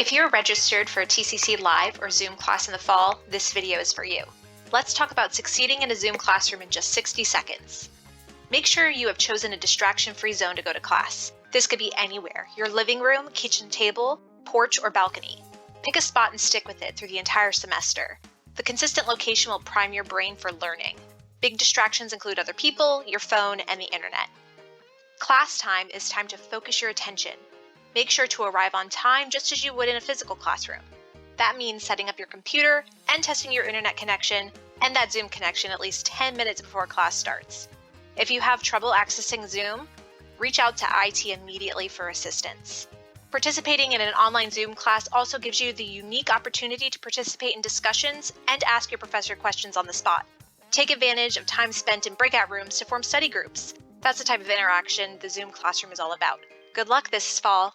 If you're registered for a TCC Live or Zoom class in the fall, this video is for you. Let's talk about succeeding in a Zoom classroom in just 60 seconds. Make sure you have chosen a distraction-free zone to go to class. This could be anywhere: your living room, kitchen table, porch, or balcony. Pick a spot and stick with it through the entire semester. The consistent location will prime your brain for learning. Big distractions include other people, your phone, and the internet. Class time is time to focus your attention. Make sure to arrive on time just as you would in a physical classroom. That means setting up your computer and testing your internet connection and that Zoom connection at least 10 minutes before class starts. If you have trouble accessing Zoom, reach out to IT immediately for assistance. Participating in an online Zoom class also gives you the unique opportunity to participate in discussions and ask your professor questions on the spot. Take advantage of time spent in breakout rooms to form study groups. That's the type of interaction the Zoom classroom is all about. Good luck this fall.